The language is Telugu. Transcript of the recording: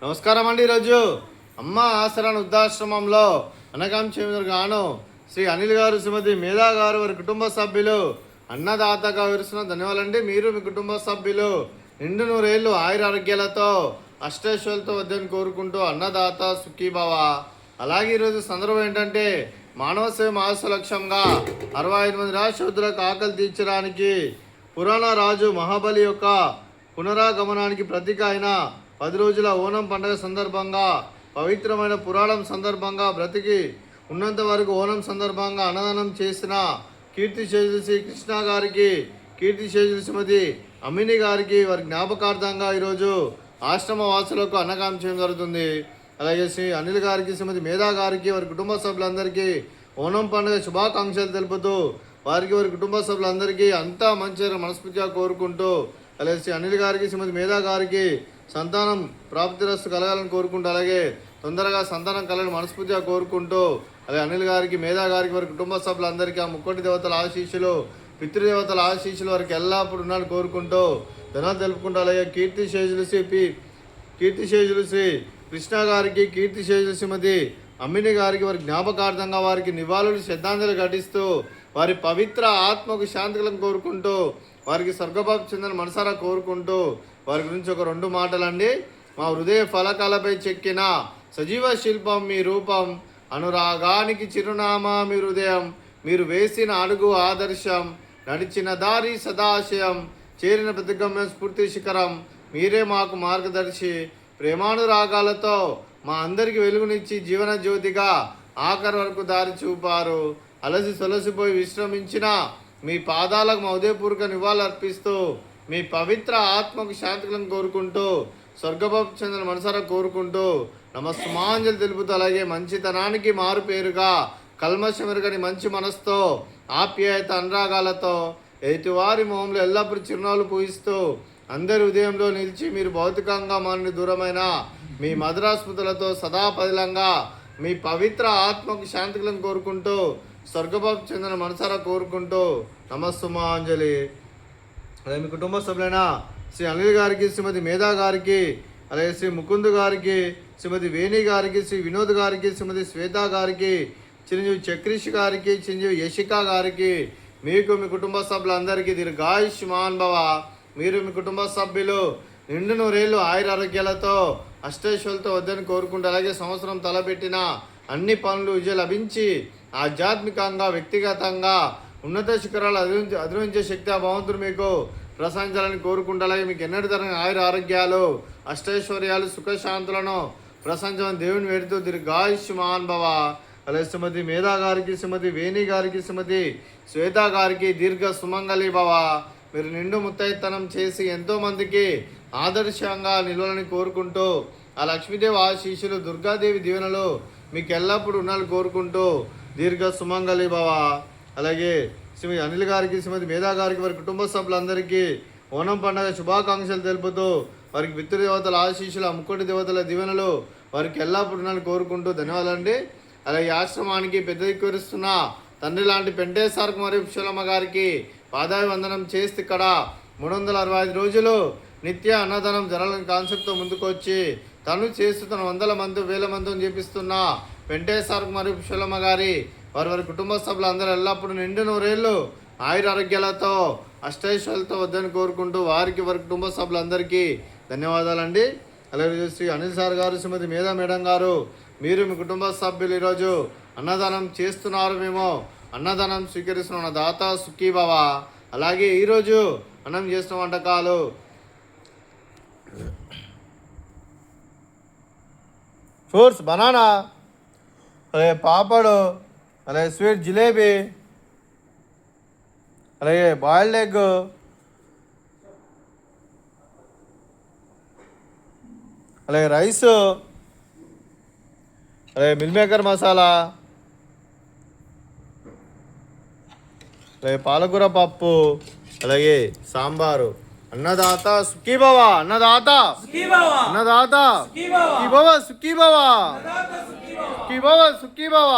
నమస్కారం అండి. ఈరోజు అమ్మ ఆసరా వృద్ధాశ్రమంలో అనకాంక్షగాను శ్రీ అనిల్ గారు, శ్రీమతి మేధా గారు, వారి కుటుంబ సభ్యులు అన్నదాతగా విరుస్తున్న ధన్యవాదాలండి. మీరు మీ కుటుంబ సభ్యులు నిండు నూరేళ్లు ఆయురారోగ్యాలతో అష్టైశ్వర్యాలతో వద్దని కోరుకుంటూ అన్నదాత సుఖీభవ. అలాగే ఈరోజు సందర్భం ఏంటంటే మానవ సేవ మాస లక్ష్యంగా 65 మంది రాజశూద్రులకు ఆకలి తీర్చడానికి పురాణ రాజు మహాబలి యొక్క పునరాగమనానికి ప్రతీక అయిన 10 రోజుల ఓనం పండుగ సందర్భంగా పవిత్రమైన పురాణం సందర్భంగా బ్రతికి ఉన్నంత వరకు ఓనం సందర్భంగా అన్నదానం చేసిన కీర్తిశేషులు శ్రీ కృష్ణ గారికి, కీర్తిశేషులు శ్రీమతి అమ్మిని గారికి వారి జ్ఞాపకార్థంగా ఈరోజు ఆశ్రమ వాసులకు అన్నదానం చేయడం జరుగుతుంది. అలాగే శ్రీ అనిల్ గారికి, శ్రీమతి మేధా గారికి, వారి కుటుంబ సభ్యులందరికీ ఓనం పండుగ శుభాకాంక్షలు తెలుపుతూ వారికి, వారి కుటుంబ సభ్యులందరికీ అంతా మంచి మనస్ఫూర్తిగా కోరుకుంటూ, అలాగే శ్రీ అనిల్ గారికి, శ్రీమతి మేధా గారికి సంతానం ప్రాప్తిరస్తు కలగాలని కోరుకుంటూ, అలాగే తొందరగా సంతానం కలగాలని మనస్ఫూర్తిగా కోరుకుంటూ, అలాగే అనిల్ గారికి, మేధా గారికి, వారి కుటుంబ సభ్యులందరికీ ఆ ముక్కోటి దేవతల ఆశీస్సులు, పితృదేవతల ఆశీస్సులు వారికి ఎల్లప్పుడు ఉన్నాను కోరుకుంటూ ధనాలు తెలుపుకుంటూ, అలాగే కీర్తిశేషులు శ్రీ కృష్ణ గారికి, కీర్తిశేషులు శ్రీమతి అమ్మిని గారికి వారి జ్ఞాపకార్థంగా వారికి నివాళులు శ్రద్ధాంజలి ఘటిస్తూ వారి పవిత్ర ఆత్మకు శాంతికలను కోరుకుంటూ వారికి స్వర్గభావం చెందని మనసారా కోరుకుంటూ వారి గురించి ఒక 2 మాటలండి. మా హృదయ ఫలకాలపై చెక్కిన సజీవ శిల్పం మీ రూపం, అనురాగానికి చిరునామా మీ హృదయం, మీరు వేసిన అడుగు ఆదర్శం, నడిచిన దారి సదాశయం, చేరిన ప్రతిగమ్యం స్ఫూర్తి శిఖరం, మీరే మాకు మార్గదర్శి, ప్రేమానురాగాలతో మా అందరికి వెలుగునిచ్చి జీవన జ్యోతిగా ఆఖరి వరకు దారి చూపారు. అలసి సొలసిపోయి విశ్రమించిన మీ పాదాలకు మా ఉదయపూర్వక నివాళులు అర్పిస్తూ మీ పవిత్ర ఆత్మకు శాంతికలను కోరుకుంటూ స్వర్గభావం చెందిన మనసారా కోరుకుంటూ నమస్సుమాంజలి తెలుపుతూ, అలాగే మంచితనానికి మారు పేరుగా కల్మషమెరుగని మంచి మనసుతో ఆప్యాయత అనురాగాలతో ఎదుటివారి మొహంలో ఎల్లప్పుడూ చిరునవ్వులు పూయిస్తూ అందరి ఉదయంలో నిలిచి మీరు భౌతికంగా మనని దూరమైన మీ మధురాస్మృతులతో సదా పదిలంగా మీ పవిత్ర ఆత్మకు శాంతికలను కోరుకుంటూ స్వర్గభావం చెందిన మనసారా కోరుకుంటూ నమస్సుమాంజలి. అలాగే మీ కుటుంబ సభ్యులైన శ్రీ అనిల్ గారికి, శ్రీమతి మేధా గారికి, అలాగే శ్రీ ముకుంద్ గారికి, శ్రీమతి వేణి గారికి, శ్రీ వినోద్ గారికి, శ్రీమతి శ్వేత గారికి, చిరంజీవి చక్రీష్ గారికి, చిరంజీవి యశిక గారికి, మీకు మీ కుటుంబ సభ్యులందరికీ దీర్ఘాయుష్మాన్ భవ. మీరు మీ కుటుంబ సభ్యులు నిండు నూరేళ్లు ఆయురారోగ్యాలతో అష్టైశ్వర్యాలతో వద్దని కోరుకుంటూ, అలాగే సంవత్సరం తలపెట్టిన అన్ని పనులు విజయం లభించి ఆధ్యాత్మికంగా, వ్యక్తిగతంగా ఉన్నత శిఖరాలు అధిరోహించే శక్తి ఆ భగవంతుడు మీకు ప్రసాదించాలని కోరుకుంటూ, అలాగే మీకు ఎన్నటి తరగని ఆయుర ఆరోగ్యాలు, అష్టైశ్వర్యాలు, సుఖశాంతులను ప్రసాదించమని దేవుని వేడుతూ దీర్ఘాయుష్మాన్ భవ. అలాగే శ్రీమతి మేధా గారికి, శ్రీమతి వేణి గారికి, శ్రీమతి శ్వేత గారికి దీర్ఘ సుమంగళి భవ. మీరు నిండు ముత్తైతనం చేసి ఎంతోమందికి ఆదర్శంగా నిలవాలని కోరుకుంటూ ఆ లక్ష్మీదేవి ఆశీస్సులు, దుర్గాదేవి దీవెనలు మీకు ఎల్లప్పుడూ ఉండాలని కోరుకుంటూ దీర్ఘ సుమంగళి భవ. అలాగే శ్రీమతి అనిల్ గారికి, శ్రీమతి మేధా గారికి, వారి కుటుంబ సభ్యులందరికీ ఓనం పండుగ శుభాకాంక్షలు తెలుపుతూ వారికి పితృదేవతల ఆశీస్సులు, ఆ ముక్కోటి దేవతల దీవెనలు వారికి ఎల్లప్పుడూ ఉండాలని కోరుకుంటూ ధన్యవాదాలండి. అలాగే ఆశ్రమానికి పెద్ద దిక్కువరిస్తున్న తండ్రి లాంటి పెంటేశ్వర మరియు పుష్పలమ్మ గారికి పాదాభివందనం చేస్తే ఇక్కడ 365 రోజులు నిత్య అన్నదానం జరగాలని కాన్సెప్ట్తో ముందుకు వచ్చి తను చేస్తున్న 100 మంది 1000 మందిని చేపిస్తున్న వెంకటేశ్వర మరియు పుష్పలమ్మ గారి వారి కుటుంబ సభ్యులు అందరూ ఎల్లప్పుడూ నిండు నూరేళ్లు ఆయురారోగ్యాలతో అష్టైశ్వర్యాలతో వద్దని కోరుకుంటూ వారికి, వారి కుటుంబ సభ్యులందరికీ ధన్యవాదాలండి. అలాగే శ్రీ అనిల్ సార్ గారు, శ్రీమతి మేధా మేడం గారు, మీరు మీ కుటుంబ సభ్యులు ఈరోజు అన్నదానం చేస్తున్నారు, మేము అన్నదానం స్వీకరిస్తున్న దాత సుఖీభవ. అలాగే ఈరోజు అన్నం చేస్తున్న వంటకాలు ఫ్రూట్స్, బనానా, అలాగే పాపడు, అలాగే స్వీట్ జిలేబీ, అలాగే బాయిల్డ్ ఎగ్, అలాగే రైస్, అలాగే మిల్ మేకర్ మసాలా, అలాగే పాలకూర పప్పు, అలాగే సాంబారు. అన్నదాత సుఖీభవ, అన్నదాత సుఖీభవ, సుఖీభవ, సుఖీభవ, సుఖీభవ.